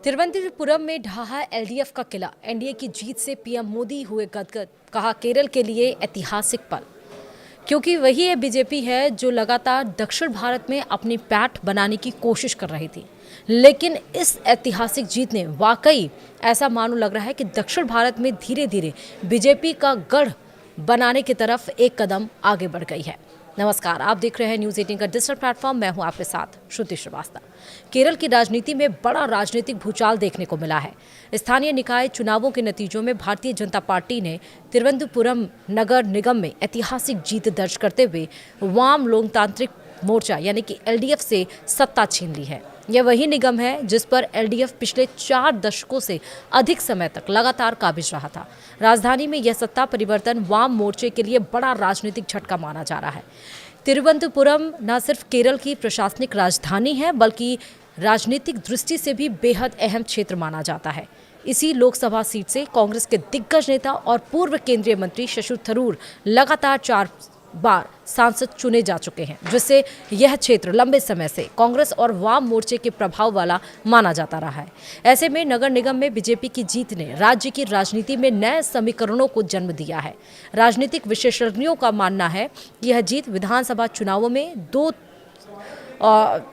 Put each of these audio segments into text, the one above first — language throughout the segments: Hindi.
तिरुवनंतपुरम में ढहा एलडीएफ का किला। एनडीए की जीत से पीएम मोदी हुए गदगद। कहा केरल के लिए ऐतिहासिक पल, क्योंकि वही है बीजेपी है जो लगातार दक्षिण भारत में अपनी पैठ बनाने की कोशिश कर रही थी। लेकिन इस ऐतिहासिक जीत ने वाकई ऐसा मानो लग रहा है कि दक्षिण भारत में धीरे धीरे बीजेपी का गढ़ बनाने की तरफ एक कदम आगे बढ़ गई है। नमस्कार, आप देख रहे हैं न्यूज़ 18 का डिजिटल प्लेटफॉर्म। मैं हूं आपके साथ श्रुति श्रीवास्तव। केरल की राजनीति में बड़ा राजनीतिक भूचाल देखने को मिला है। स्थानीय निकाय चुनावों के नतीजों में भारतीय जनता पार्टी ने तिरुवनंतपुरम नगर निगम में ऐतिहासिक जीत दर्ज करते हुए वाम लोकतांत्रिक मोर्चा यानी कि एलडीएफ से सत्ता छीन ली है। यह वही निगम है जिस पर एलडीएफ पिछले 4 दशकों से अधिक समय तक लगातार काबिज रहा था। राजधानी में यह सत्ता परिवर्तन वाम मोर्चे के लिए बड़ा राजनीतिक झटका माना जा रहा है। तिरुवनंतपुरम न सिर्फ केरल की प्रशासनिक राजधानी है, बल्कि राजनीतिक दृष्टि से भी बेहद अहम क्षेत्र माना जाता है। इसी लोकसभा सीट से कांग्रेस के दिग्गज नेता और पूर्व केंद्रीय मंत्री शशि थरूर लगातार 4 बार सांसद चुने जा चुके हैं, जिससे यह क्षेत्र लंबे समय से कांग्रेस और वाम मोर्चे के प्रभाव वाला माना जाता रहा है। ऐसे में नगर निगम में बीजेपी की जीत ने राज्य की राजनीति में नए समीकरणों को जन्म दिया है। राजनीतिक विशेषज्ञों का मानना है कि यह जीत विधानसभा चुनावों में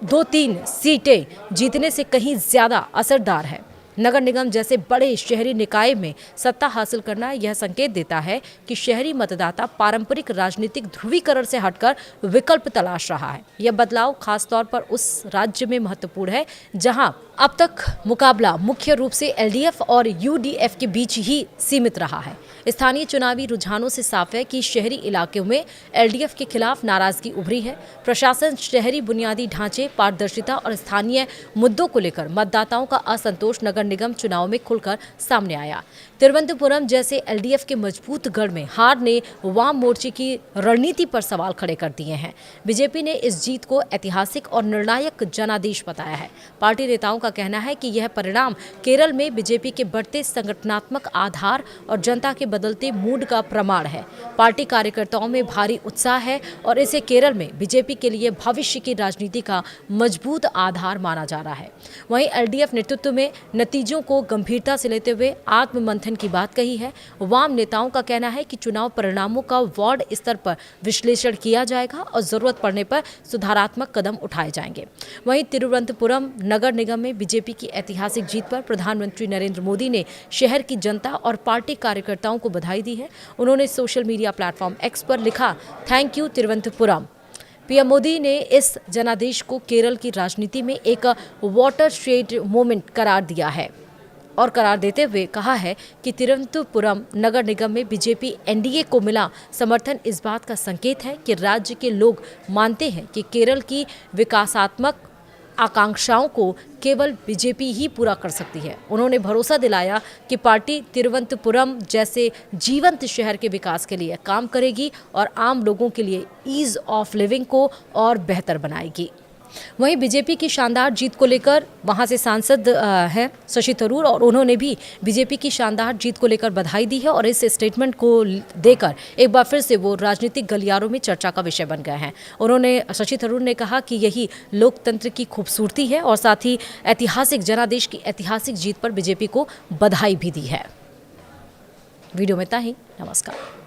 दो तीन सीटें जीतने से कहीं ज्यादा असरदार है। नगर निगम जैसे बड़े शहरी निकाय में सत्ता हासिल करना यह संकेत देता है कि शहरी मतदाता पारंपरिक राजनीतिक ध्रुवीकरण से हटकर विकल्प तलाश रहा है। यह बदलाव खासतौर पर उस राज्य में महत्वपूर्ण है जहां अब तक मुकाबला मुख्य रूप से एलडीएफ और यूडीएफ के बीच ही सीमित रहा है। स्थानीय चुनावी रुझानों से साफ है कि शहरी इलाकों में एलडीएफ के खिलाफ नाराजगी उभरी है। प्रशासन, शहरी बुनियादी ढांचे, पारदर्शिता और स्थानीय मुद्दों को लेकर मतदाताओं का असंतोष नगर निगम चुनाव में खुलकर सामने आया। तिरुवनंतपुरम जैसे एलडीएफ के मजबूत गढ़ में हार ने वाम मोर्चे की रणनीति पर सवाल खड़े कर दिए हैं। बीजेपी ने इस जीत को ऐतिहासिक और निर्णायक जनादेश बताया है। पार्टी नेताओं का कहना है कि यह परिणाम केरल में बीजेपी के बढ़ते संगठनात्मक आधार और जनता के बदलते मूड का प्रमाण है। पार्टी कार्यकर्ताओं में भारी उत्साह है और इसे केरल में बीजेपी के लिए भविष्य की राजनीति का मजबूत आधार माना जा रहा है। वहीं एलडीएफ नेतृत्व में नतीजों को गंभीरता से लेते हुए आत्ममंथन की बात कही है। वाम नेताओं का कहना है कि चुनाव परिणामों का वार्ड स्तर पर विश्लेषण किया जाएगा और जरूरत पड़ने पर सुधारात्मक कदम उठाए जाएंगे। वहीं तिरुवनंतपुरम नगर निगम में बीजेपी की ऐतिहासिक जीत पर प्रधानमंत्री नरेंद्र मोदी ने शहर की जनता और पार्टी कार्यकर्ताओं को बधाई दी है। उन्होंने सोशल मीडिया प्लेटफॉर्म एक्स पर लिखा, thank you Thiruvananthapuram. PM Modi ने इस जनादेश को केरल की राजनीति में एक वाटरशेड मोमेंट करार दिया है और करार देते हुए कहा है कि तिरुवनंतपुरम नगर निगम में बीजेपी एनडीए को मिला समर्थन इस बात का संकेत है कि राज्य के लोग मानते हैं कि केरल की विकासात्मक आकांक्षाओं को केवल बीजेपी ही पूरा कर सकती है। उन्होंने भरोसा दिलाया कि पार्टी तिरुवनंतपुरम जैसे जीवंत शहर के विकास के लिए काम करेगी और आम लोगों के लिए ईज ऑफ लिविंग को और बेहतर बनाएगी। वहीं बीजेपी की शानदार जीत को लेकर वहां से सांसद हैं शशि थरूर, और उन्होंने भी बीजेपी की शानदार जीत को लेकर बधाई दी है और इस स्टेटमेंट को देकर एक बार फिर से वो राजनीतिक गलियारों में चर्चा का विषय बन गए हैं। उन्होंने शशि थरूर ने कहा कि यही लोकतंत्र की खूबसूरती है और साथ ही ऐतिहासिक जनादेश की ऐतिहासिक जीत पर बीजेपी को बधाई भी दी है। वीडियो में इतना ही। नमस्कार।